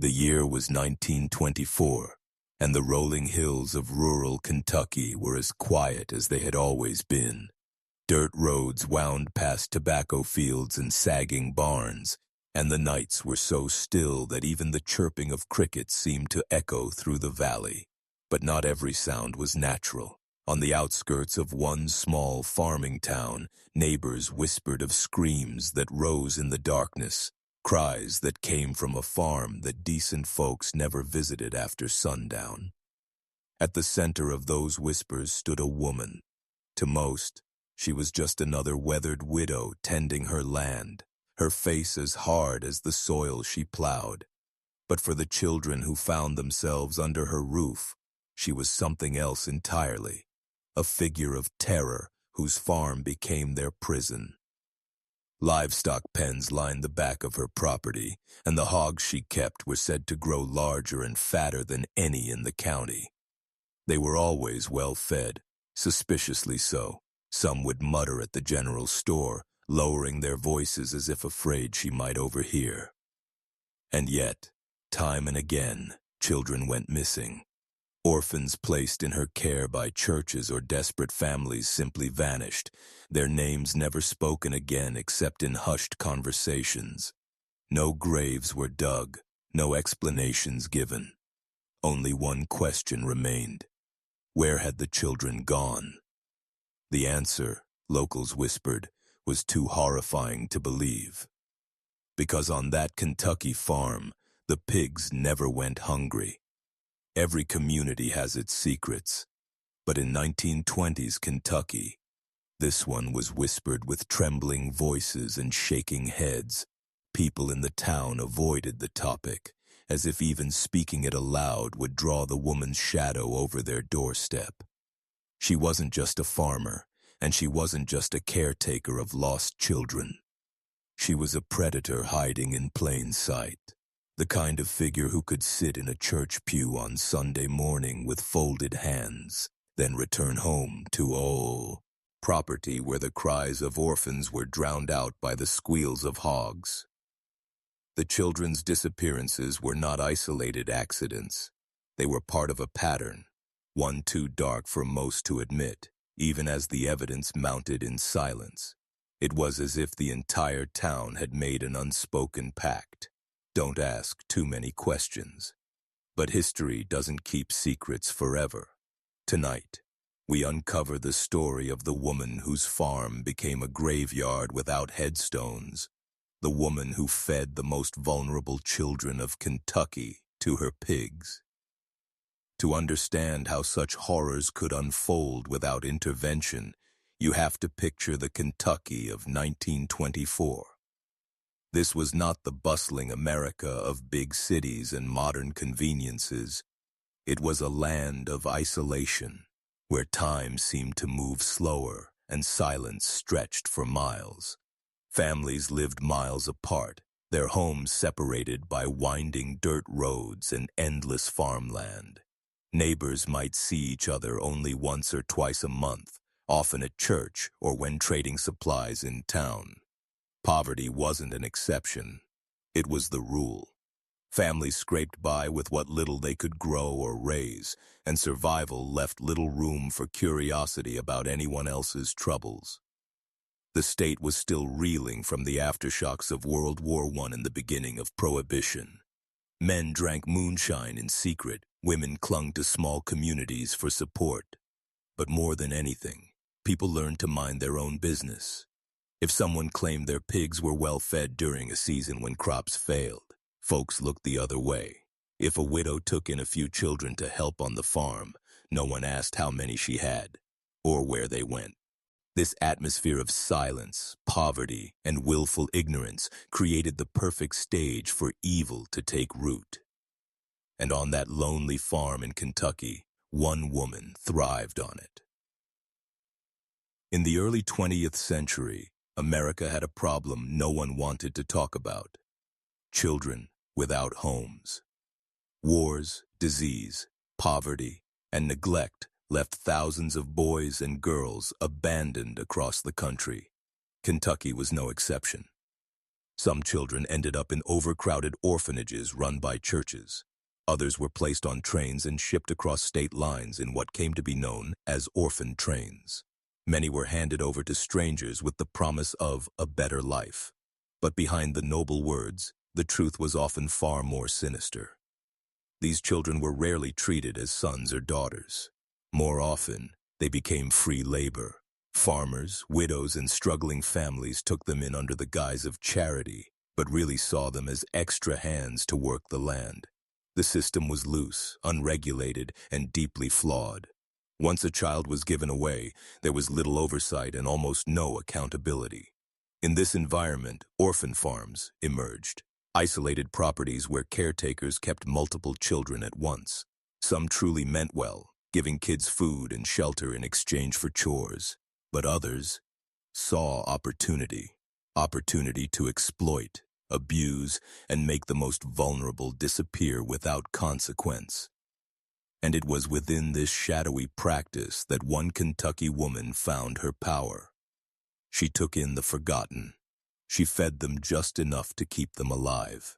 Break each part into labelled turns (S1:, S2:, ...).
S1: The year was 1924, and the rolling hills of rural Kentucky were as quiet as they had always been. Dirt roads wound past tobacco fields and sagging barns, and the nights were so still that even the chirping of crickets seemed to echo through the valley. But not every sound was natural. On the outskirts of one small farming town, neighbors whispered of screams that rose in the darkness, cries that came from a farm that decent folks never visited after sundown. At the center of those whispers stood a woman. To most, she was just another weathered widow tending her land, her face as hard as the soil she plowed. But for the children who found themselves under her roof, she was something else entirely, a figure of terror whose farm became their prison. Livestock pens lined the back of her property, and the hogs she kept were said to grow larger and fatter than any in the county. They were always well fed, suspiciously so. Some would mutter at the general store, lowering their voices as if afraid she might overhear. And yet, time and again, children went missing. Orphans placed in her care by churches or desperate families simply vanished, their names never spoken again except in hushed conversations. No graves were dug, no explanations given. Only one question remained. Where had the children gone? The answer, locals whispered, was too horrifying to believe. Because on that Kentucky farm, the pigs never went hungry. Every community has its secrets, but in 1920s Kentucky, this one was whispered with trembling voices and shaking heads. People in the town avoided the topic, as if even speaking it aloud would draw the woman's shadow over their doorstep. She wasn't just a farmer, and she wasn't just a caretaker of lost children. She was a predator hiding in plain sight. The kind of figure who could sit in a church pew on Sunday morning with folded hands, then return home to property where the cries of orphans were drowned out by the squeals of hogs. The children's disappearances were not isolated accidents. They were part of a pattern, one too dark for most to admit, even as the evidence mounted in silence. It was as if the entire town had made an unspoken pact. Don't ask too many questions. But history doesn't keep secrets forever. Tonight, we uncover the story of the woman whose farm became a graveyard without headstones, the woman who fed the most vulnerable children of Kentucky to her pigs. To understand how such horrors could unfold without intervention, you have to picture the Kentucky of 1924. This was not the bustling America of big cities and modern conveniences. It was a land of isolation, where time seemed to move slower and silence stretched for miles. Families lived miles apart, their homes separated by winding dirt roads and endless farmland. Neighbors might see each other only once or twice a month, often at church or when trading supplies in town. Poverty wasn't an exception. It was the rule. Families scraped by with what little they could grow or raise, and survival left little room for curiosity about anyone else's troubles. The state was still reeling from the aftershocks of World War I and the beginning of Prohibition. Men drank moonshine in secret, women clung to small communities for support. But more than anything, people learned to mind their own business. If someone claimed their pigs were well fed during a season when crops failed, folks looked the other way. If a widow took in a few children to help on the farm, no one asked how many she had or where they went. This atmosphere of silence, poverty, and willful ignorance created the perfect stage for evil to take root. And on that lonely farm in Kentucky, one woman thrived on it. In the early 20th century, America had a problem no one wanted to talk about: children without homes. Wars, disease, poverty, and neglect left thousands of boys and girls abandoned across the country. Kentucky was no exception. Some children ended up in overcrowded orphanages run by churches. Others were placed on trains and shipped across state lines in what came to be known as orphan trains. Many were handed over to strangers with the promise of a better life. But behind the noble words, the truth was often far more sinister. These children were rarely treated as sons or daughters. More often, they became free labor. Farmers, widows, and struggling families took them in under the guise of charity, but really saw them as extra hands to work the land. The system was loose, unregulated, and deeply flawed. Once a child was given away, there was little oversight and almost no accountability. In this environment, orphan farms emerged, isolated properties where caretakers kept multiple children at once. Some truly meant well, giving kids food and shelter in exchange for chores. But others saw opportunity to exploit, abuse, and make the most vulnerable disappear without consequence. And it was within this shadowy practice that one Kentucky woman found her power. She took in the forgotten. She fed them just enough to keep them alive.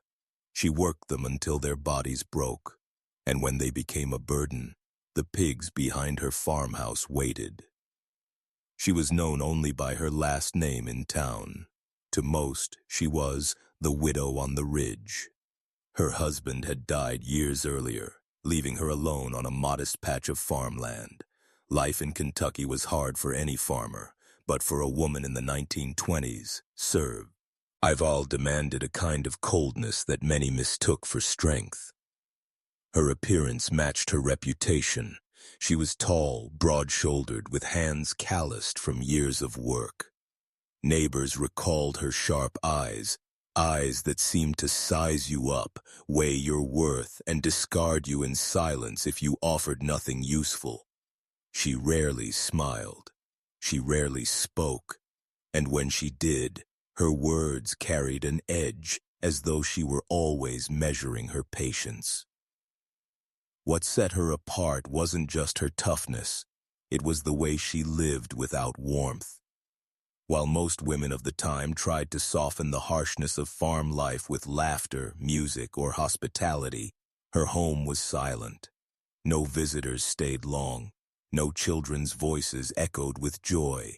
S1: She worked them until their bodies broke, and when they became a burden, the pigs behind her farmhouse waited. She was known only by her last name in town. To most, she was the widow on the ridge. Her husband had died years earlier, leaving her alone on a modest patch of farmland. Life in Kentucky was hard for any farmer, but for a woman in the 1920s, survival demanded a kind of coldness that many mistook for strength. Her appearance matched her reputation. She was tall, broad-shouldered, with hands calloused from years of work. Neighbors recalled her sharp eyes that seemed to size you up, weigh your worth, and discard you in silence if you offered nothing useful. She rarely smiled. She rarely spoke. And when she did, her words carried an edge, as though she were always measuring her patience. What set her apart wasn't just her toughness, it was the way she lived without warmth. While most women of the time tried to soften the harshness of farm life with laughter, music, or hospitality, her home was silent. No visitors stayed long. No children's voices echoed with joy.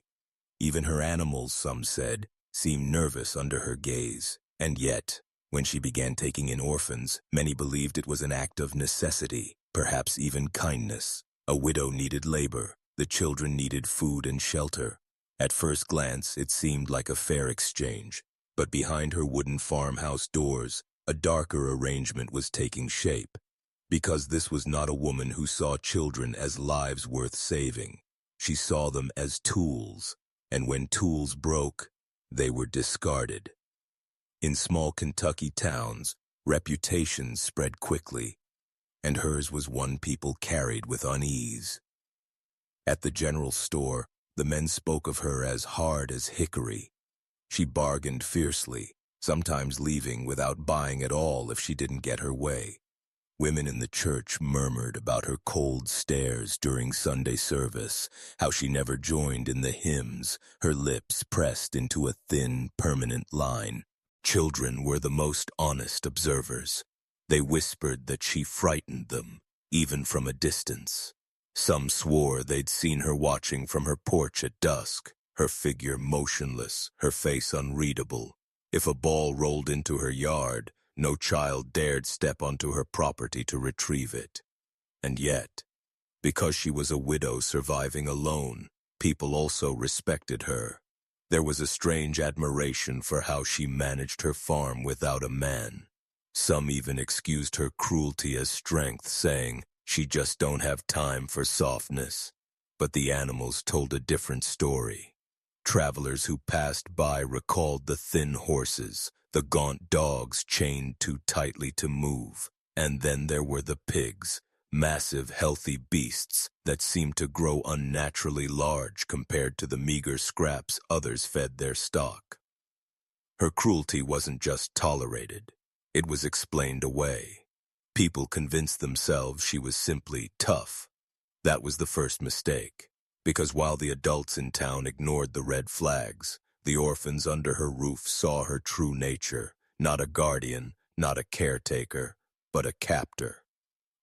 S1: Even her animals, some said, seemed nervous under her gaze. And yet, when she began taking in orphans, many believed it was an act of necessity, perhaps even kindness. A widow needed labor. The children needed food and shelter. At first glance, it seemed like a fair exchange, but behind her wooden farmhouse doors, a darker arrangement was taking shape. Because this was not a woman who saw children as lives worth saving. She saw them as tools, and when tools broke, they were discarded. In small Kentucky towns, reputations spread quickly, and hers was one people carried with unease. At the general store, the men spoke of her as hard as hickory. She bargained fiercely, sometimes leaving without buying at all if she didn't get her way. Women in the church murmured about her cold stares during Sunday service, how she never joined in the hymns, her lips pressed into a thin, permanent line. Children were the most honest observers. They whispered that she frightened them, even from a distance. Some swore they'd seen her watching from her porch at dusk, her figure motionless, her face unreadable. If a ball rolled into her yard, no child dared step onto her property to retrieve it. And yet, because she was a widow surviving alone, people also respected her. There was a strange admiration for how she managed her farm without a man. Some even excused her cruelty as strength, saying, "She just don't have time for softness." But the animals told a different story. Travelers who passed by recalled the thin horses, the gaunt dogs chained too tightly to move, and then there were the pigs, massive, healthy beasts that seemed to grow unnaturally large compared to the meager scraps others fed their stock. Her cruelty wasn't just tolerated, it was explained away. People convinced themselves she was simply tough. That was the first mistake, because while the adults in town ignored the red flags, The orphans under her roof saw her true nature, not a guardian, not a caretaker, but a captor.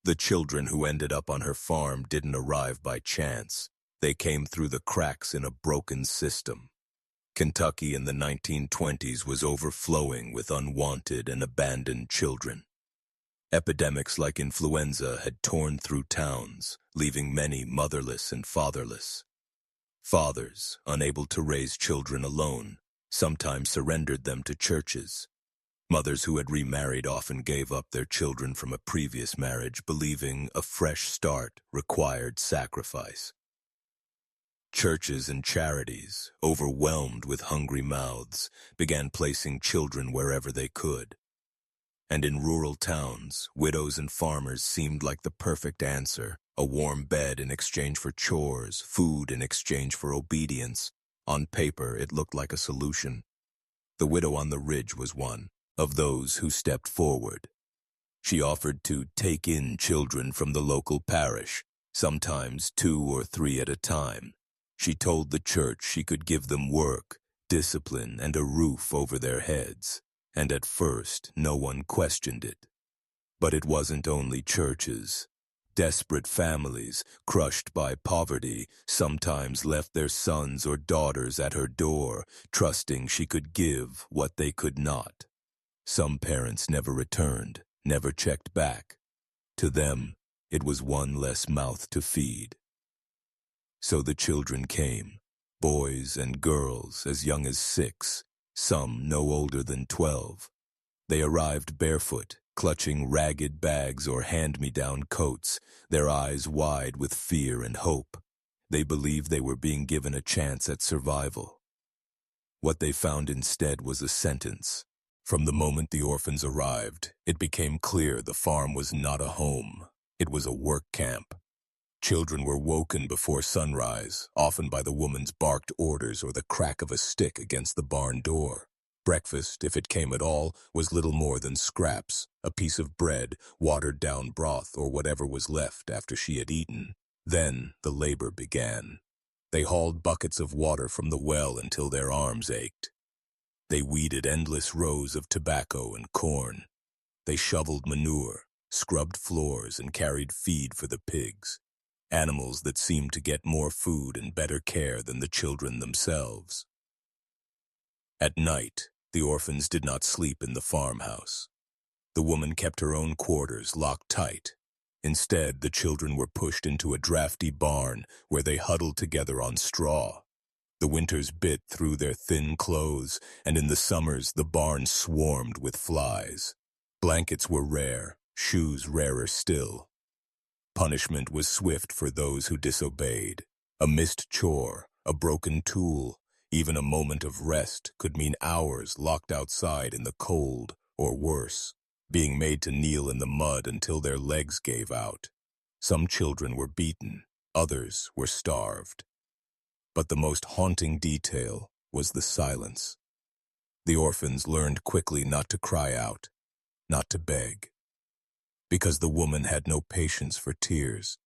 S1: The children who ended up on her farm didn't arrive by chance. They came through the cracks in a broken system. Kentucky in the 1920s was overflowing with unwanted and abandoned children. Epidemics like influenza had torn through towns, leaving many motherless and fatherless. Fathers, unable to raise children alone, sometimes surrendered them to churches. Mothers who had remarried often gave up their children from a previous marriage, believing a fresh start required sacrifice. Churches and charities, overwhelmed with hungry mouths, began placing children wherever they could. And in rural towns, widows and farmers seemed like the perfect answer, a warm bed in exchange for chores, food in exchange for obedience. On paper, it looked like a solution. The widow on the ridge was one of those who stepped forward. She offered to take in children from the local parish, sometimes 2 or 3 at a time. She told the church she could give them work, discipline, and a roof over their heads. And at first, no one questioned it. But it wasn't only churches. Desperate families, crushed by poverty, sometimes left their sons or daughters at her door, trusting she could give what they could not. Some parents never returned, never checked back. To them, it was one less mouth to feed. So the children came, boys and girls as young as 6, some no older than 12. They arrived barefoot, clutching ragged bags or hand-me-down coats, their eyes wide with fear and hope. They believed they were being given a chance at survival. What they found instead was a sentence. From the moment the orphans arrived, it became clear the farm was not a home. It was a work camp. Children were woken before sunrise, often by the woman's barked orders or the crack of a stick against the barn door. Breakfast, if it came at all, was little more than scraps, a piece of bread, watered-down broth, or whatever was left after she had eaten. Then the labor began. They hauled buckets of water from the well until their arms ached. They weeded endless rows of tobacco and corn. They shoveled manure, scrubbed floors, and carried feed for the pigs. Animals that seemed to get more food and better care than the children themselves. At night, the orphans did not sleep in the farmhouse. The woman kept her own quarters locked tight. Instead, the children were pushed into a drafty barn where they huddled together on straw. The winters bit through their thin clothes, and in the summers the barn swarmed with flies. Blankets were rare, shoes rarer still. Punishment was swift for those who disobeyed. A missed chore, a broken tool, even a moment of rest could mean hours locked outside in the cold, or worse, being made to kneel in the mud until their legs gave out. Some children were beaten, others were starved. But the most haunting detail was the silence. The orphans learned quickly not to cry out, not to beg, because the woman had no patience for tears,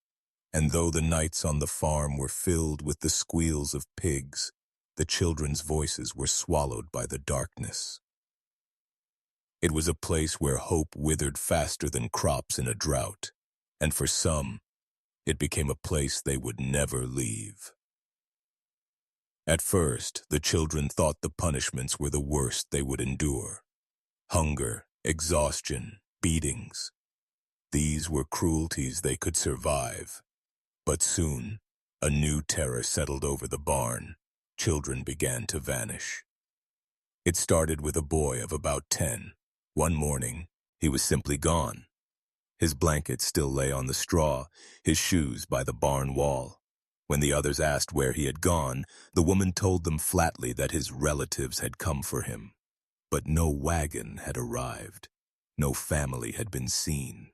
S1: and though the nights on the farm were filled with the squeals of pigs, the children's voices were swallowed by the darkness. It was a place where hope withered faster than crops in a drought, and for some, it became a place they would never leave. At first, the children thought the punishments were the worst they would endure. Hunger, exhaustion, beatings. These were cruelties they could survive. But soon, a new terror settled over the barn. Children began to vanish. It started with a boy of about 10. One morning, he was simply gone. His blanket still lay on the straw, his shoes by the barn wall. When the others asked where he had gone, the woman told them flatly that his relatives had come for him. But no wagon had arrived. No family had been seen.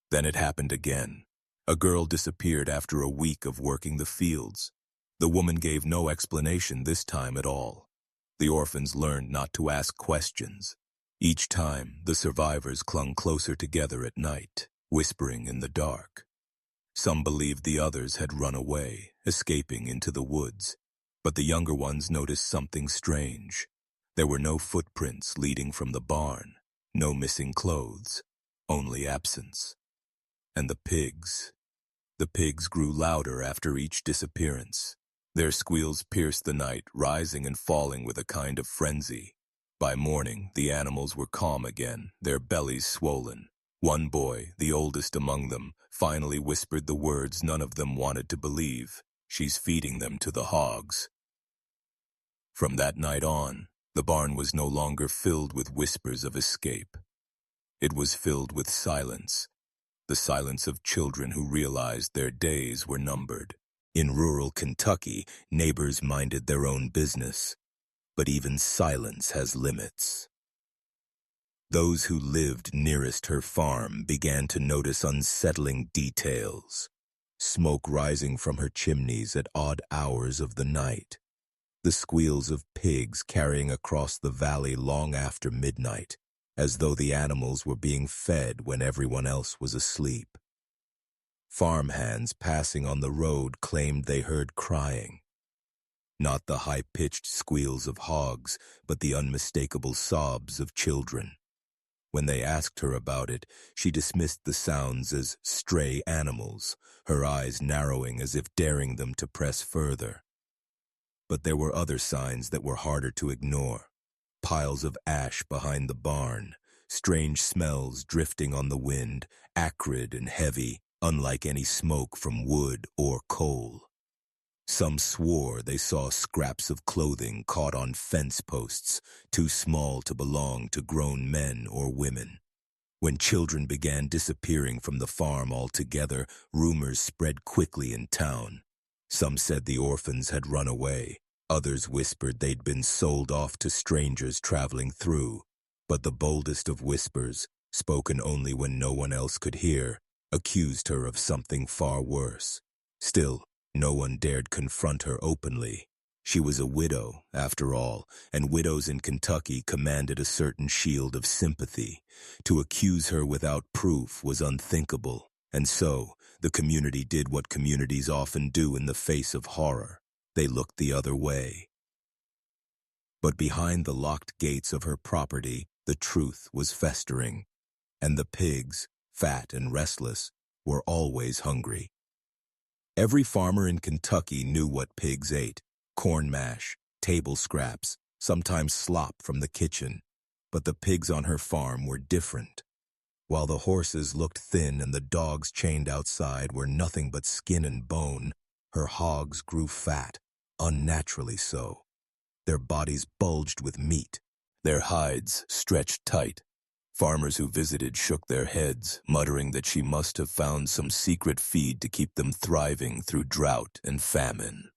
S1: Then it happened again. A girl disappeared after a week of working the fields. The woman gave no explanation this time at all. The orphans learned not to ask questions. Each time, the survivors clung closer together at night, whispering in the dark. Some believed the others had run away, escaping into the woods. But the younger ones noticed something strange. There were no footprints leading from the barn, no missing clothes, only absence. And the pigs grew louder after each disappearance. Their squeals pierced the night, rising and falling with a kind of frenzy. By morning, the animals were calm again, their bellies swollen. One boy, the oldest among them, finally whispered the words none of them wanted to believe. "She's feeding them to the hogs." From that night on, the barn was no longer filled with whispers of escape. It was filled with silence, the silence of children who realized their days were numbered. In rural Kentucky, neighbors minded their own business, but even silence has limits. Those who lived nearest her farm began to notice unsettling details. Smoke rising from her chimneys at odd hours of the night. The squeals of pigs carrying across the valley long after midnight, as though the animals were being fed when everyone else was asleep. Farmhands passing on the road claimed they heard crying. Not the high-pitched squeals of hogs, but the unmistakable sobs of children. When they asked her about it, she dismissed the sounds as stray animals, her eyes narrowing as if daring them to press further. But there were other signs that were harder to ignore. Piles of ash behind the barn, strange smells drifting on the wind, acrid and heavy, unlike any smoke from wood or coal. Some swore they saw scraps of clothing caught on fence posts, too small to belong to grown men or women. When children began disappearing from the farm altogether, rumors spread quickly in town. Some said the orphans had run away. Others whispered they'd been sold off to strangers traveling through. But the boldest of whispers, spoken only when no one else could hear, accused her of something far worse. Still, no one dared confront her openly. She was a widow, after all, and widows in Kentucky commanded a certain shield of sympathy. To accuse her without proof was unthinkable, and so the community did what communities often do in the face of horror. They looked the other way. But behind the locked gates of her property, the truth was festering, and the pigs, fat and restless, were always hungry. Every farmer in Kentucky knew what pigs ate: corn mash, table scraps, sometimes slop from the kitchen. But the pigs on her farm were different. While the horses looked thin and the dogs chained outside were nothing but skin and bone, her hogs grew fat, unnaturally so. Their bodies bulged with meat, their hides stretched tight. Farmers who visited shook their heads, muttering that she must have found some secret feed to keep them thriving through drought and famine.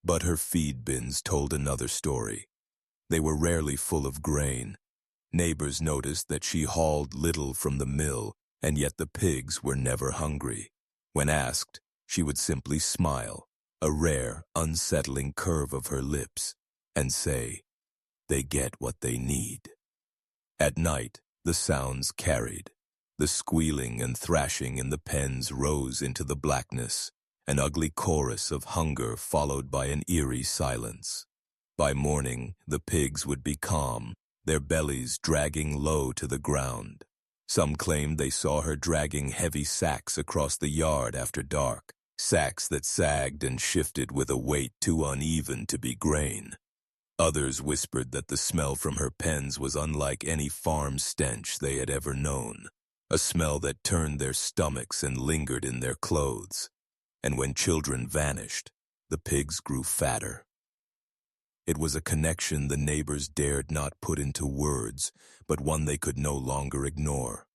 S1: But her feed bins told another story. They were rarely full of grain. Neighbors noticed that she hauled little from the mill, and yet the pigs were never hungry. When asked, she would simply smile, a rare, unsettling curve of her lips, and say, "They get what they need." At night, the sounds carried. The squealing and thrashing in the pens rose into the blackness, an ugly chorus of hunger followed by an eerie silence. By morning, the pigs would be calm, their bellies dragging low to the ground. Some claimed they saw her dragging heavy sacks across the yard after dark, sacks that sagged and shifted with a weight too uneven to be grain. Others whispered that the smell from her pens was unlike any farm stench they had ever known, a smell that turned their stomachs and lingered in their clothes. And when children vanished, the pigs grew fatter. It was a connection the neighbors dared not put into words, but one they could no longer ignore.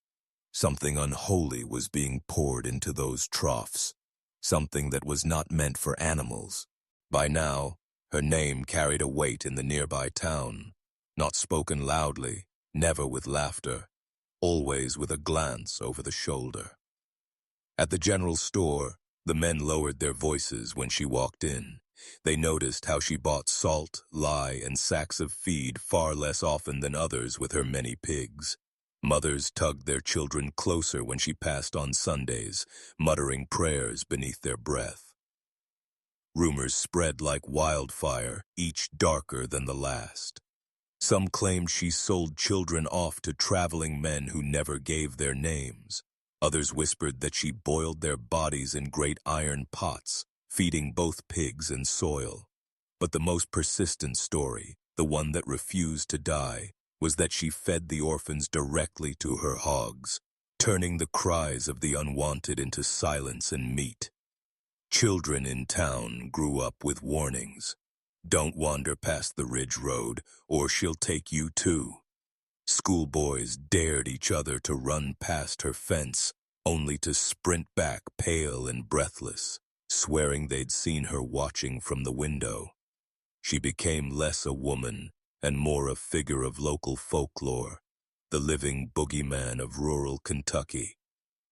S1: Something unholy was being poured into those troughs, something that was not meant for animals. By now, her name carried a weight in the nearby town, not spoken loudly, never with laughter, always with a glance over the shoulder. At the general store, the men lowered their voices when she walked in. They noticed how she bought salt, lye, and sacks of feed far less often than others with her many pigs. Mothers tugged their children closer when she passed on Sundays, muttering prayers beneath their breath. Rumors spread like wildfire, each darker than the last. Some claimed she sold children off to traveling men who never gave their names. Others whispered that she boiled their bodies in great iron pots, feeding both pigs and soil. But the most persistent story, the one that refused to die, was that she fed the orphans directly to her hogs, turning the cries of the unwanted into silence and meat. Children in town grew up with warnings. Don't wander past the ridge road, or she'll take you too. Schoolboys dared each other to run past her fence, only to sprint back pale and breathless, swearing they'd seen her watching from the window. She became less a woman and more a figure of local folklore, the living boogeyman of rural Kentucky.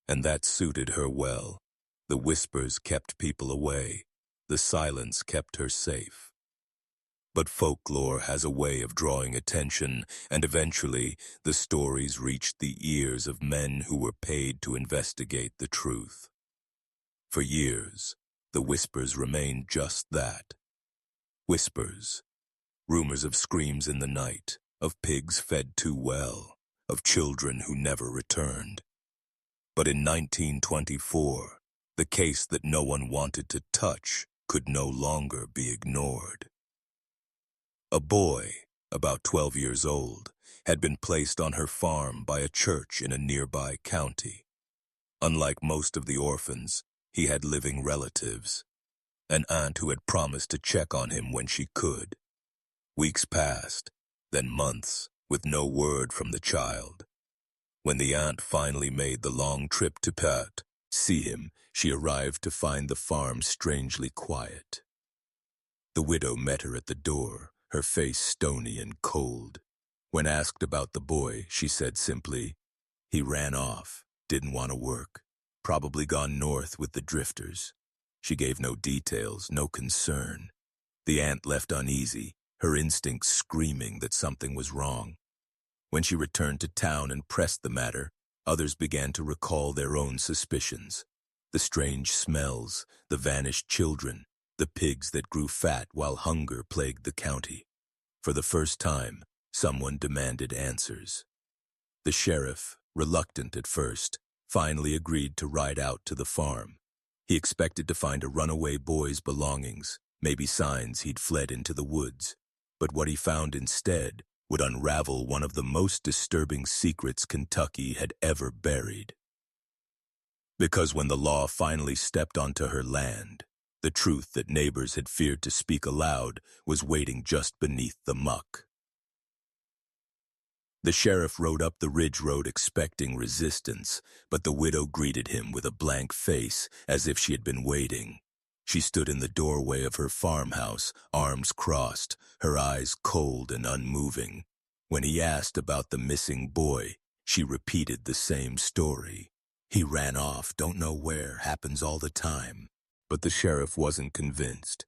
S1: And that suited her well. The whispers kept people away. The silence kept her safe. But folklore has a way of drawing attention, and eventually the stories reached the ears of men who were paid to investigate the truth. For years, the whispers remained just that. Whispers. Rumors of screams in the night, of pigs fed too well, of children who never returned. But in 1924, the case that no one wanted to touch could no longer be ignored. A boy, about 12 years old, had been placed on her farm by a church in a nearby county. Unlike most of the orphans, he had living relatives. An aunt who had promised to check on him when she could. Weeks passed, then months, with no word from the child. When the aunt finally made the long trip to see him, she arrived to find the farm strangely quiet. The widow met her at the door, her face stony and cold. When asked about the boy, she said simply, "He ran off, didn't want to work, probably gone north with the drifters." She gave no details, no concern. The aunt left uneasy, her instincts screaming that something was wrong. When she returned to town and pressed the matter, others began to recall their own suspicions. The strange smells, the vanished children, the pigs that grew fat while hunger plagued the county. For the first time, someone demanded answers. The sheriff, reluctant at first, finally agreed to ride out to the farm. He expected to find a runaway boy's belongings, maybe signs he'd fled into the woods. But what he found instead would unravel one of the most disturbing secrets Kentucky had ever buried. Because when the law finally stepped onto her land, the truth that neighbors had feared to speak aloud was waiting just beneath the muck. The sheriff rode up the ridge road expecting resistance, but the widow greeted him with a blank face as if she had been waiting. She stood in the doorway of her farmhouse, arms crossed, her eyes cold and unmoving. When he asked about the missing boy, she repeated the same story. "He ran off, don't know where, happens all the time." But the sheriff wasn't convinced.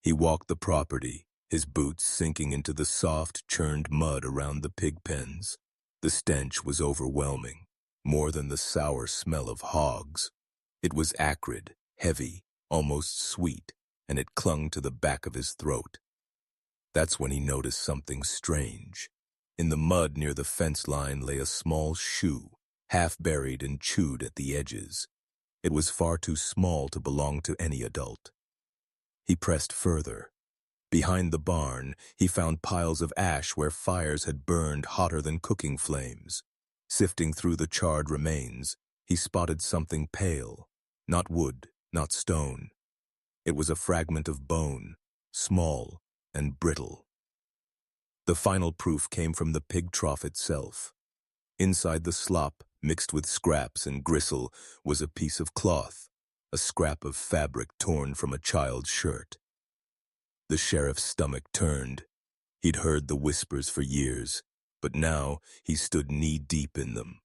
S1: He walked the property, his boots sinking into the soft, churned mud around the pig pens. The stench was overwhelming, more than the sour smell of hogs. It was acrid, heavy, almost sweet, and it clung to the back of his throat. That's when he noticed something strange. In the mud near the fence line lay a small shoe, half buried and chewed at the edges. It was far too small to belong to any adult. He pressed further. Behind the barn, he found piles of ash where fires had burned hotter than cooking flames. Sifting through the charred remains, he spotted something pale, not wood, not stone. It was a fragment of bone, small and brittle. The final proof came from the pig trough itself. Inside the slop, mixed with scraps and gristle, was a piece of cloth, a scrap of fabric torn from a child's shirt. The sheriff's stomach turned. He'd heard the whispers for years, but now he stood knee-deep in them.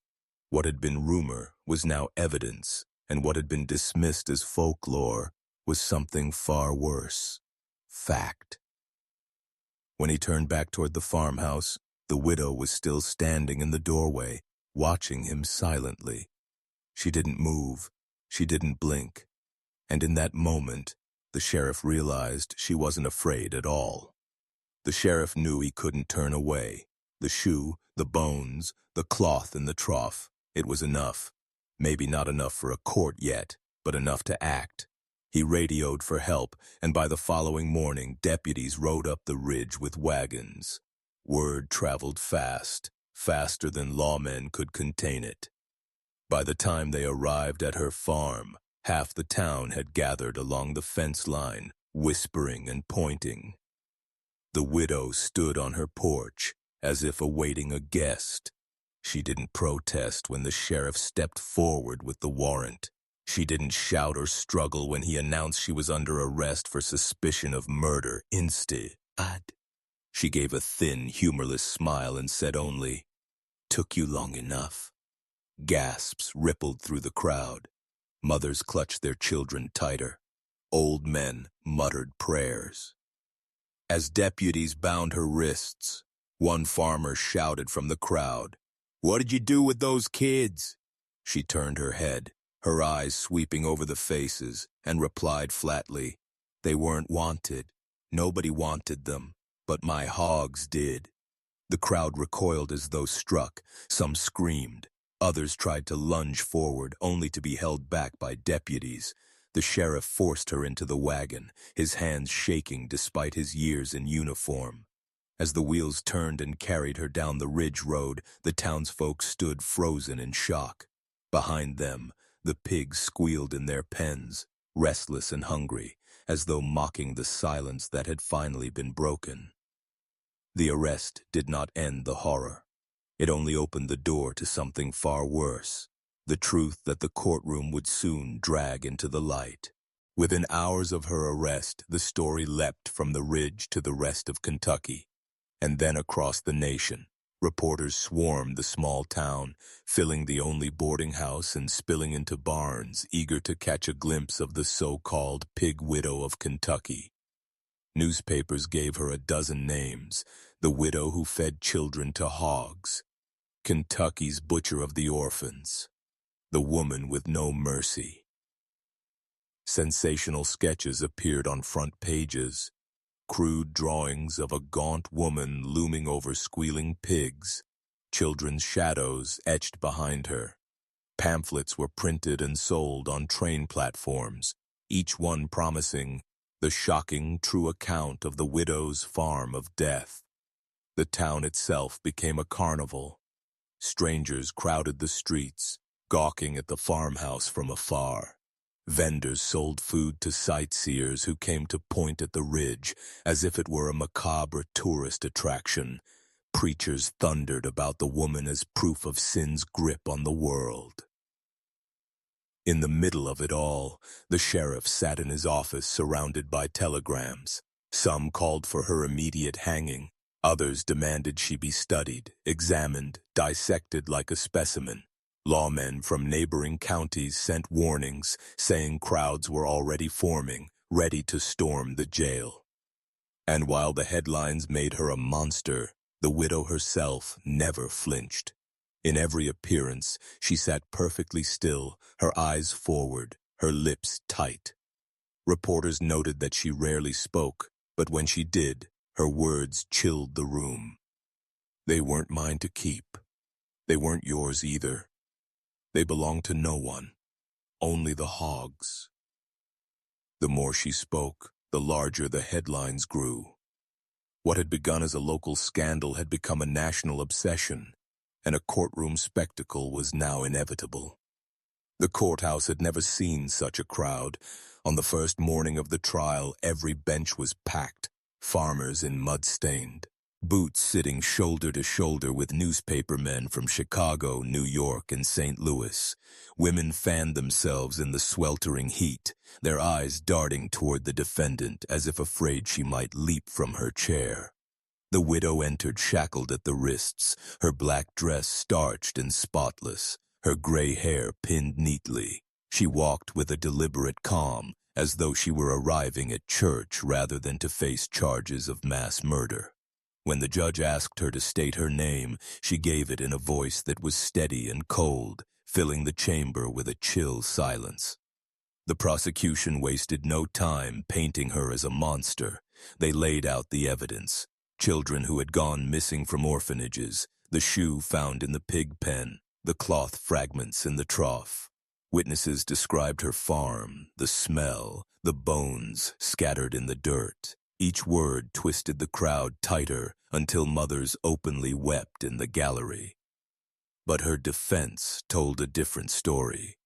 S1: What had been rumor was now evidence, and what had been dismissed as folklore was something far worse. Fact. When he turned back toward the farmhouse, the widow was still standing in the doorway, watching him silently. She didn't move, she didn't blink, and in that moment, The sheriff realized she wasn't afraid at all. The sheriff knew he couldn't turn away. The shoe, the bones, the cloth in the trough, it was enough. Maybe not enough for a court yet, but enough to act. He radioed for help, and by the following morning, deputies rode up the ridge with wagons. Word traveled fast, faster than lawmen could contain it. By the time they arrived at her farm, half the town had gathered along the fence line, whispering and pointing. The widow stood on her porch, as if awaiting a guest. She didn't protest when the sheriff stepped forward with the warrant. She didn't shout or struggle when he announced she was under arrest for suspicion of murder. Instead, she gave a thin, humorless smile and said only, "Took you long enough." Gasps rippled through the crowd. Mothers clutched their children tighter. Old men muttered prayers. As deputies bound her wrists, one farmer shouted from the crowd, "What did you do with those kids?" She turned her head, her eyes sweeping over the faces, and replied flatly, "They weren't wanted. Nobody wanted them, but my hogs did." The crowd recoiled as though struck. Some screamed. Others tried to lunge forward, only to be held back by deputies. The sheriff forced her into the wagon, his hands shaking despite his years in uniform. As the wheels turned and carried her down the ridge road, the townsfolk stood frozen in shock. Behind them, the pigs squealed in their pens, restless and hungry, as though mocking the silence that had finally been broken. The arrest did not end the horror. It only opened the door to something far worse, the truth that the courtroom would soon drag into the light. Within hours of her arrest, the story leapt from the ridge to the rest of Kentucky, and then across the nation. Reporters swarmed the small town, filling the only boarding house and spilling into barns, eager to catch a glimpse of the so-called pig widow of Kentucky. Newspapers gave her a dozen names: the widow who fed children to hogs, Kentucky's butcher of the orphans, the woman with no mercy. Sensational sketches appeared on front pages, crude drawings of a gaunt woman looming over squealing pigs, children's shadows etched behind her. Pamphlets were printed and sold on train platforms, each one promising the shocking, true account of the widow's farm of death. The town itself became a carnival. Strangers crowded the streets, gawking at the farmhouse from afar. Vendors sold food to sightseers who came to point at the ridge as if it were a macabre tourist attraction. Preachers thundered about the woman as proof of sin's grip on the world. In the middle of it all, the sheriff sat in his office surrounded by telegrams. Some called for her immediate hanging. Others demanded she be studied, examined, dissected like a specimen. Lawmen from neighboring counties sent warnings, saying crowds were already forming, ready to storm the jail. And while the headlines made her a monster, the widow herself never flinched. In every appearance, she sat perfectly still, her eyes forward, her lips tight. Reporters noted that she rarely spoke, but when she did, her words chilled the room. "They weren't mine to keep. They weren't yours either. They belonged to no one, only the hogs." The more she spoke, the larger the headlines grew. What had begun as a local scandal had become a national obsession, and a courtroom spectacle was now inevitable. The courthouse had never seen such a crowd. On the first morning of the trial, every bench was packed, farmers in mud-stained, boots sitting shoulder to shoulder with newspaper men from Chicago, New York, and St. Louis. Women fanned themselves in the sweltering heat, their eyes darting toward the defendant as if afraid she might leap from her chair. The widow entered shackled at the wrists, her black dress starched and spotless, her gray hair pinned neatly. She walked with a deliberate calm, as though she were arriving at church rather than to face charges of mass murder. When the judge asked her to state her name, she gave it in a voice that was steady and cold, filling the chamber with a chill silence. The prosecution wasted no time painting her as a monster. They laid out the evidence. Children who had gone missing from orphanages, the shoe found in the pig pen, the cloth fragments in the trough. Witnesses described her farm, the smell, the bones scattered in the dirt. Each word twisted the crowd tighter until mothers openly wept in the gallery. But her defense told a different story.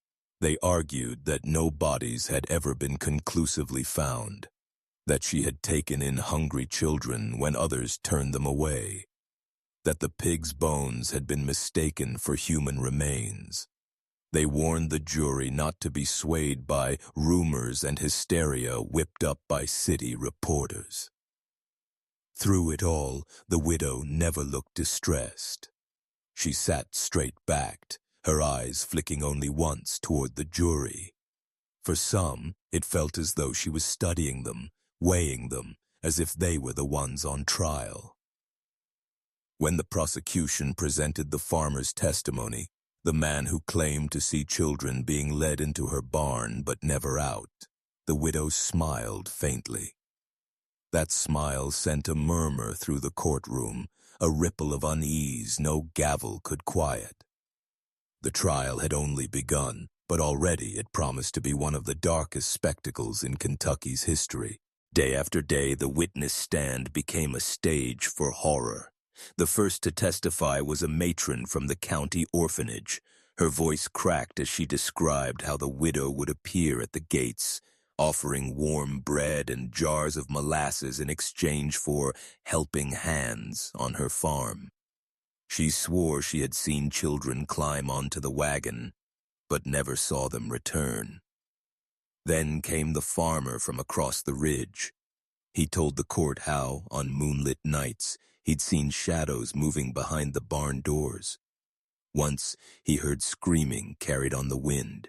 S1: They argued that no bodies had ever been conclusively found, that she had taken in hungry children when others turned them away, that the pig's bones had been mistaken for human remains. They warned the jury not to be swayed by rumors and hysteria whipped up by city reporters. Through it all, the widow never looked distressed. She sat straight-backed, her eyes flicking only once toward the jury. For some, it felt as though she was studying them, weighing them, as if they were the ones on trial. When the prosecution presented the farmer's testimony, the man who claimed to see children being led into her barn but never out, the widow smiled faintly. That smile sent a murmur through the courtroom, a ripple of unease no gavel could quiet. The trial had only begun, but already it promised to be one of the darkest spectacles in Kentucky's history. Day after day, the witness stand became a stage for horror. The first to testify was a matron from the county orphanage. Her voice cracked as she described how the widow would appear at the gates, offering warm bread and jars of molasses in exchange for helping hands on her farm. She swore she had seen children climb onto the wagon, but never saw them return. Then came the farmer from across the ridge. He told the court how, on moonlit nights, he'd seen shadows moving behind the barn doors. Once, he heard screaming carried on the wind.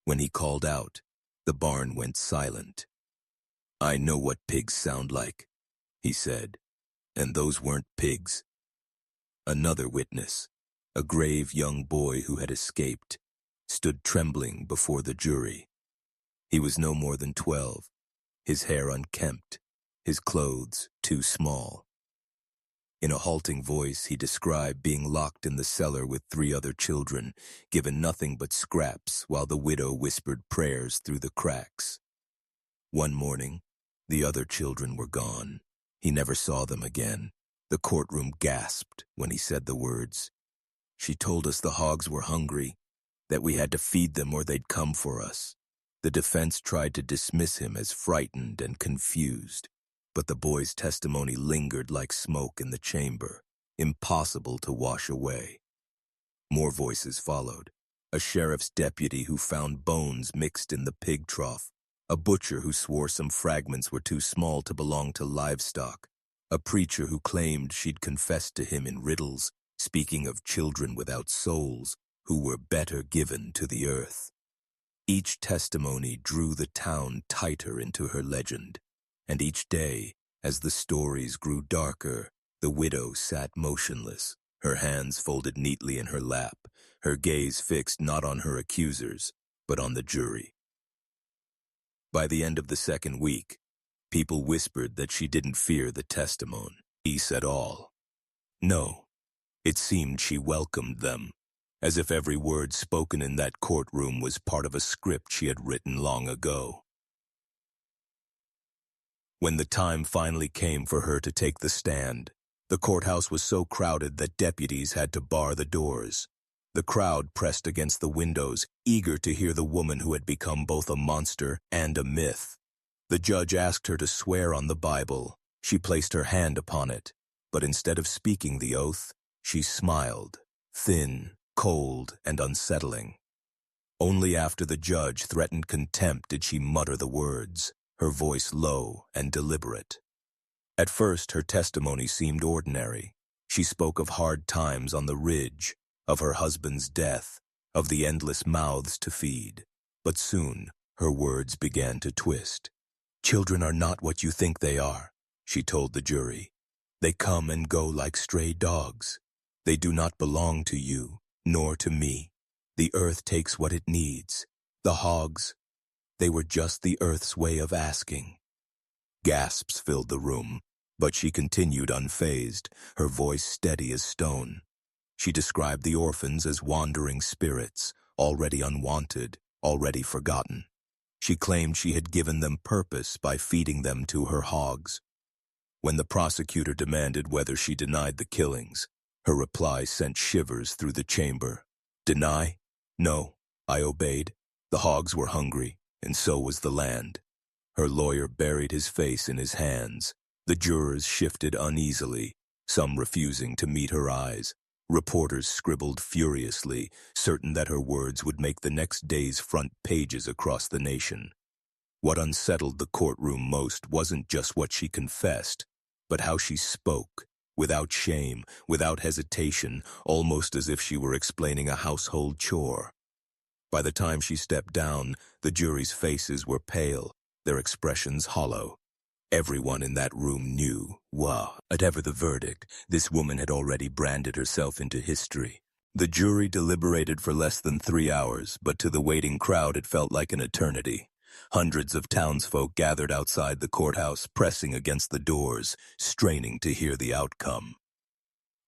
S1: When he called out, the barn went silent. "I know what pigs sound like," he said, "and those weren't pigs." Another witness, a grave young boy who had escaped, stood trembling before the jury. He was no more than 12, his hair unkempt, his clothes too small. In a halting voice, he described being locked in the cellar with 3 other children, given nothing but scraps while the widow whispered prayers through the cracks. One morning, the other children were gone. He never saw them again. The courtroom gasped when he said the words. "She told us the hogs were hungry, that we had to feed them or they'd come for us." The defense tried to dismiss him as frightened and confused, but the boy's testimony lingered like smoke in the chamber, impossible to wash away. More voices followed. A sheriff's deputy who found bones mixed in the pig trough, a butcher who swore some fragments were too small to belong to livestock, a preacher who claimed she'd confessed to him in riddles, speaking of children without souls who were better given to the earth. Each testimony drew the town tighter into her legend, and each day, as the stories grew darker, the widow sat motionless, her hands folded neatly in her lap, her gaze fixed not on her accusers, but on the jury. By the end of the second week, people whispered that she didn't fear the testimony at all. No, it seemed she welcomed them, as if every word spoken in that courtroom was part of a script she had written long ago. When the time finally came for her to take the stand, the courthouse was so crowded that deputies had to bar the doors. The crowd pressed against the windows, eager to hear the woman who had become both a monster and a myth. The judge asked her to swear on the Bible. She placed her hand upon it, but instead of speaking the oath, she smiled, thin, cold, and unsettling. Only after the judge threatened contempt did she mutter the words, her voice low and deliberate. At first, her testimony seemed ordinary. She spoke of hard times on the ridge, of her husband's death, of the endless mouths to feed. But soon, her words began to twist. "Children are not what you think they are," she told the jury. "They come and go like stray dogs. They do not belong to you, nor to me. The earth takes what it needs. The hogs, They were just the Earth's way of asking. Gasps filled the room, but she continued unfazed, her voice steady as stone. She described the orphans as wandering spirits, already unwanted, already forgotten. She claimed she had given them purpose by feeding them to her hogs. When the prosecutor demanded whether she denied the killings, her reply sent shivers through the chamber. Deny? No, I obeyed. The hogs were hungry, and so was the land. Her lawyer buried his face in his hands. The jurors shifted uneasily, some refusing to meet her eyes. Reporters scribbled furiously, certain that her words would make the next day's front pages across the nation. What unsettled the courtroom most wasn't just what she confessed, but how she spoke, without shame, without hesitation, almost as if she were explaining a household chore. By the time she stepped down, the jury's faces were pale, their expressions hollow. Everyone in that room knew, whatever the verdict, this woman had already branded herself into history. The jury deliberated for less than 3 hours, but to the waiting crowd it felt like an eternity. Hundreds of townsfolk gathered outside the courthouse, pressing against the doors, straining to hear the outcome.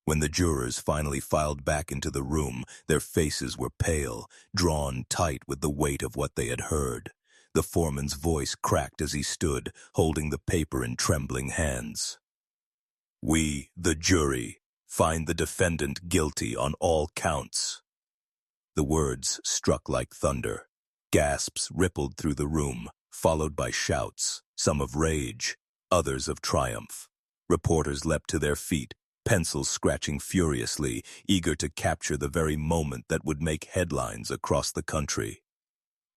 S1: When the jurors finally filed back into the room, their faces were pale, drawn tight with the weight of what they had heard. The foreman's voice cracked as he stood, holding the paper in trembling hands. We, the jury, find the defendant guilty on all counts. The words struck like thunder. Gasps rippled through the room, followed by shouts, some of rage, others of triumph. Reporters leapt to their feet, pencils scratching furiously, eager to capture the very moment that would make headlines across the country.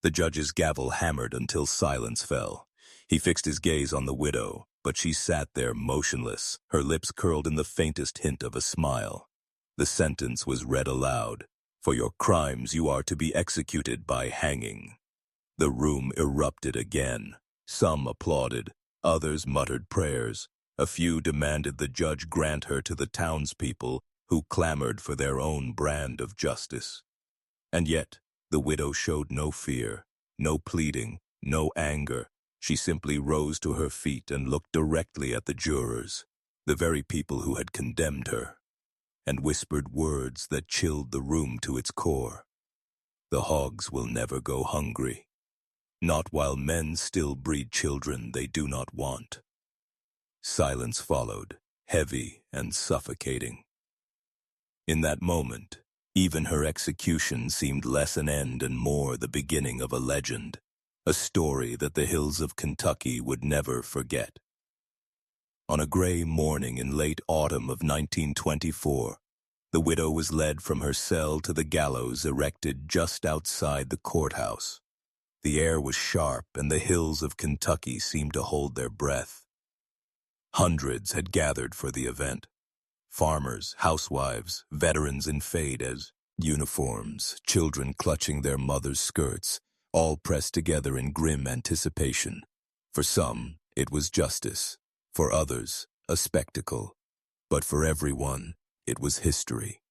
S1: The judge's gavel hammered until silence fell. He fixed his gaze on the widow, but she sat there motionless, her lips curled in the faintest hint of a smile. The sentence was read aloud. For your crimes you are to be executed by hanging. The room erupted again. Some applauded, others muttered prayers. A few demanded the judge grant her to the townspeople who clamored for their own brand of justice. And yet, the widow showed no fear, no pleading, no anger. She simply rose to her feet and looked directly at the jurors, the very people who had condemned her, and whispered words that chilled the room to its core. The hogs will never go hungry, not while men still breed children they do not want. Silence followed, heavy and suffocating. In that moment, even her execution seemed less an end and more the beginning of a legend, a story that the hills of Kentucky would never forget. On a gray morning in late autumn of 1924, the widow was led from her cell to the gallows erected just outside the courthouse. The air was sharp and the hills of Kentucky seemed to hold their breath. Hundreds had gathered for the event. Farmers, housewives, veterans in fades, uniforms, children clutching their mothers' skirts, all pressed together in grim anticipation. For some, it was justice. For others, a spectacle. But for everyone, it was history.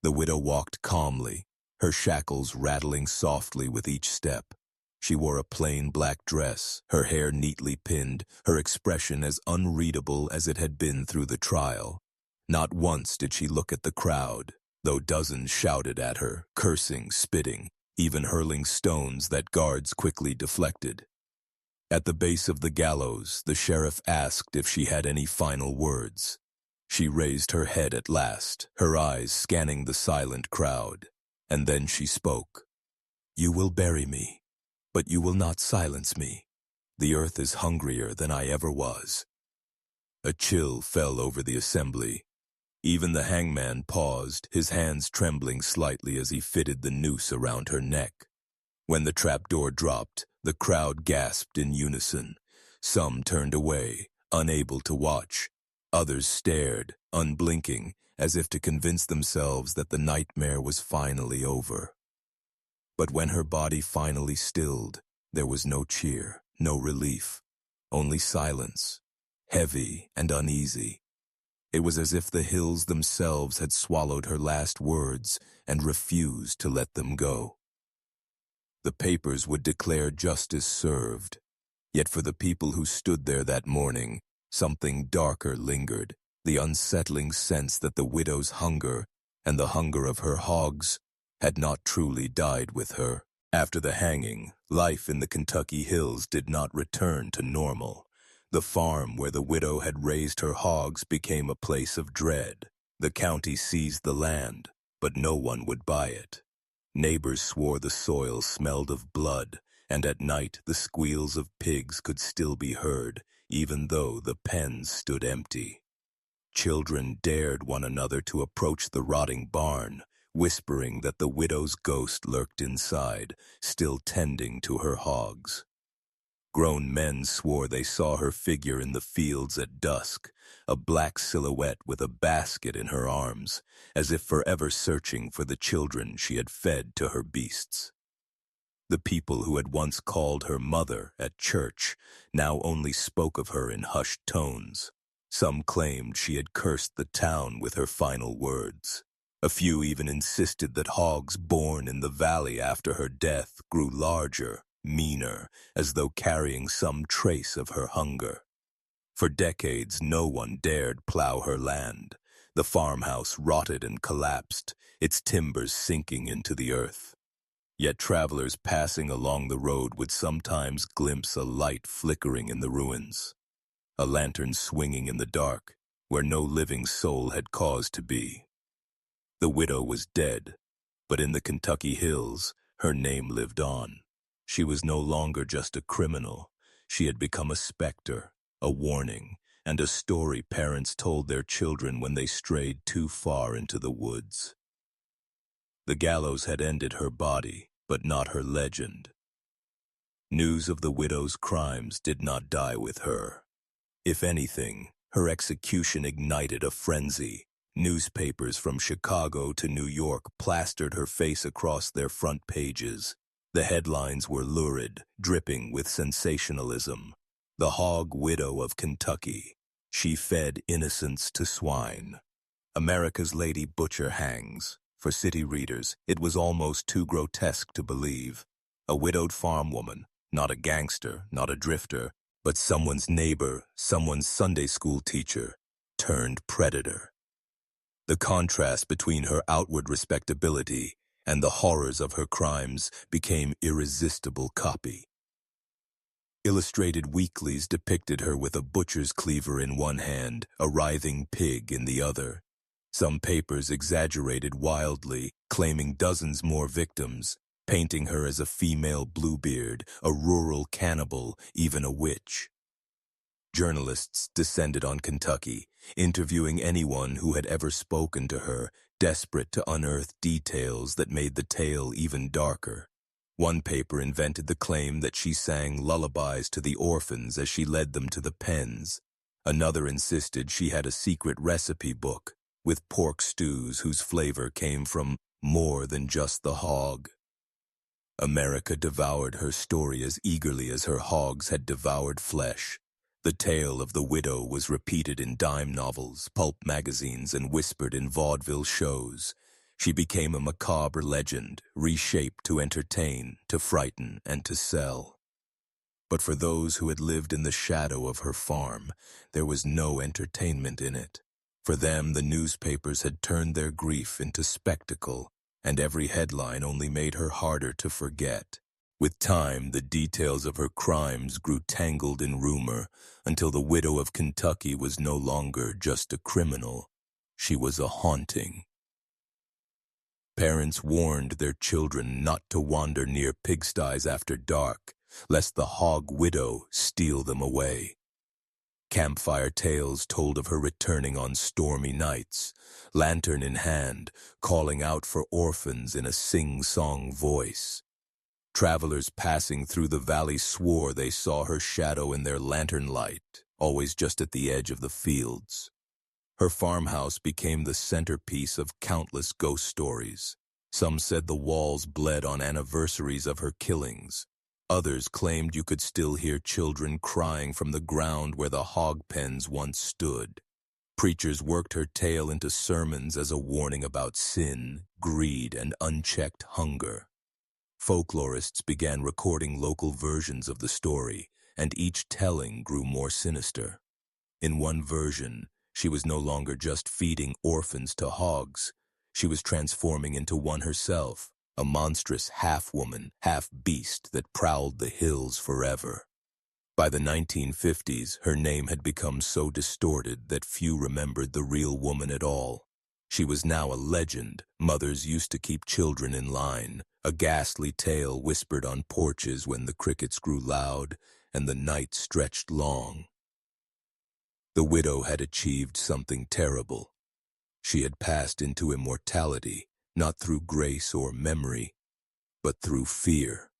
S1: The widow walked calmly, her shackles rattling softly with each step. She wore a plain black dress, her hair neatly pinned, her expression as unreadable as it had been through the trial. Not once did she look at the crowd, though dozens shouted at her, cursing, spitting, even hurling stones that guards quickly deflected. At the base of the gallows, the sheriff asked if she had any final words. She raised her head at last, her eyes scanning the silent crowd, and then she spoke. You will bury me, but you will not silence me. The earth is hungrier than I ever was. A chill fell over the assembly. Even the hangman paused, his hands trembling slightly as he fitted the noose around her neck. When the trapdoor dropped, the crowd gasped in unison. Some turned away, unable to watch. Others stared, unblinking, as if to convince themselves that the nightmare was finally over. But when her body finally stilled, there was no cheer, no relief, only silence, heavy and uneasy. It was as if the hills themselves had swallowed her last words and refused to let them go. The papers would declare justice served. Yet for the people who stood there that morning, something darker lingered, the unsettling sense that the widow's hunger, and the hunger of her hogs, had not truly died with her. After the hanging, life in the Kentucky hills did not return to normal. The farm where the widow had raised her hogs became a place of dread. The county seized the land, but no one would buy it. Neighbors swore the soil smelled of blood, and at night the squeals of pigs could still be heard, even though the pens stood empty. Children dared one another to approach the rotting barn, whispering that the widow's ghost lurked inside, still tending to her hogs. Grown men swore they saw her figure in the fields at dusk, a black silhouette with a basket in her arms, as if forever searching for the children she had fed to her beasts. The people who had once called her mother at church now only spoke of her in hushed tones. Some claimed she had cursed the town with her final words. A few even insisted that hogs born in the valley after her death grew larger, meaner, as though carrying some trace of her hunger. For decades, no one dared plow her land. The farmhouse rotted and collapsed, its timbers sinking into the earth. Yet travelers passing along the road would sometimes glimpse a light flickering in the ruins, a lantern swinging in the dark, where no living soul had cause to be. The widow was dead, but in the Kentucky hills, her name lived on. She was no longer just a criminal. She had become a specter, a warning, and a story parents told their children when they strayed too far into the woods. The gallows had ended her body, but not her legend. News of the widow's crimes did not die with her. If anything, her execution ignited a frenzy. Newspapers from Chicago to New York plastered her face across their front pages. The headlines were lurid, dripping with sensationalism. The hog widow of Kentucky. She fed innocents to swine. America's Lady Butcher hangs. For city readers, it was almost too grotesque to believe. A widowed farm woman, not a gangster, not a drifter, but someone's neighbor, someone's Sunday school teacher, turned predator. The contrast between her outward respectability and the horrors of her crimes became irresistible copy. Illustrated weeklies depicted her with a butcher's cleaver in one hand, a writhing pig in the other. Some papers exaggerated wildly, claiming dozens more victims, painting her as a female Bluebeard, a rural cannibal, even a witch. Journalists descended on Kentucky, interviewing anyone who had ever spoken to her, desperate to unearth details that made the tale even darker. One paper invented the claim that she sang lullabies to the orphans as she led them to the pens. Another insisted she had a secret recipe book, with pork stews whose flavor came from more than just the hog. America devoured her story as eagerly as her hogs had devoured flesh. The tale of the widow was repeated in dime novels, pulp magazines, and whispered in vaudeville shows. She became a macabre legend, reshaped to entertain, to frighten, and to sell. But for those who had lived in the shadow of her farm, there was no entertainment in it. For them, the newspapers had turned their grief into spectacle, and every headline only made her harder to forget. With time, the details of her crimes grew tangled in rumor, until the widow of Kentucky was no longer just a criminal. She was a haunting. Parents warned their children not to wander near pigsties after dark, lest the hog widow steal them away. Campfire tales told of her returning on stormy nights, lantern in hand, calling out for orphans in a sing-song voice. Travelers passing through the valley swore they saw her shadow in their lantern light, always just at the edge of the fields. Her farmhouse became the centerpiece of countless ghost stories. Some said the walls bled on anniversaries of her killings. Others claimed you could still hear children crying from the ground where the hog pens once stood. Preachers worked her tale into sermons as a warning about sin, greed, and unchecked hunger. Folklorists began recording local versions of the story, and each telling grew more sinister. In one version, she was no longer just feeding orphans to hogs. She was transforming into one herself, a monstrous half-woman, half-beast that prowled the hills forever. By the 1950s, her name had become so distorted that few remembered the real woman at all. She was now a legend. Mothers used to keep children in line, a ghastly tale whispered on porches when the crickets grew loud and the night stretched long. The widow had achieved something terrible. She had passed into immortality, not through grace or memory, but through fear.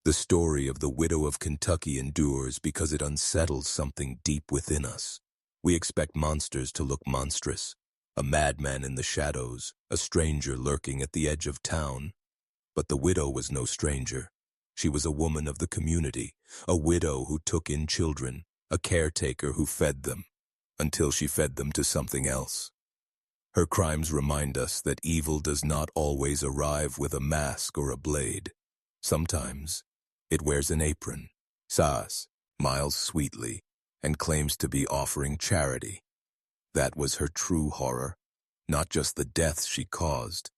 S1: The story of the Widow of Kentucky endures because it unsettles something deep within us. We expect monsters to look monstrous, a madman in the shadows, a stranger lurking at the edge of town. But the widow was no stranger. She was a woman of the community, a widow who took in children, a caretaker who fed them, until she fed them to something else. Her crimes remind us that evil does not always arrive with a mask or a blade. Sometimes it wears an apron, smiles sweetly, and claims to be offering charity. That was her true horror, not just the deaths she caused,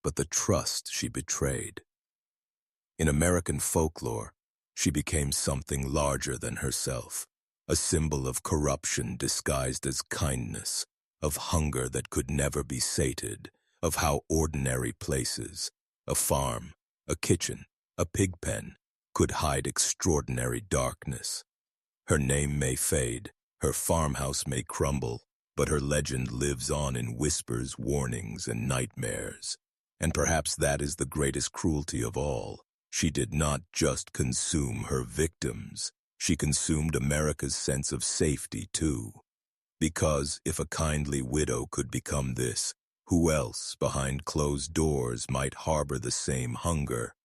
S1: but the trust she betrayed. In American folklore, she became something larger than herself, a symbol of corruption disguised as kindness, of hunger that could never be sated, of how ordinary places, a farm, a kitchen, a pig pen, could hide extraordinary darkness. Her name may fade, her farmhouse may crumble, but her legend lives on in whispers, warnings, and nightmares. And perhaps that is the greatest cruelty of all. She did not just consume her victims. She consumed America's sense of safety, too. Because if a kindly widow could become this, who else behind closed doors might harbor the same hunger?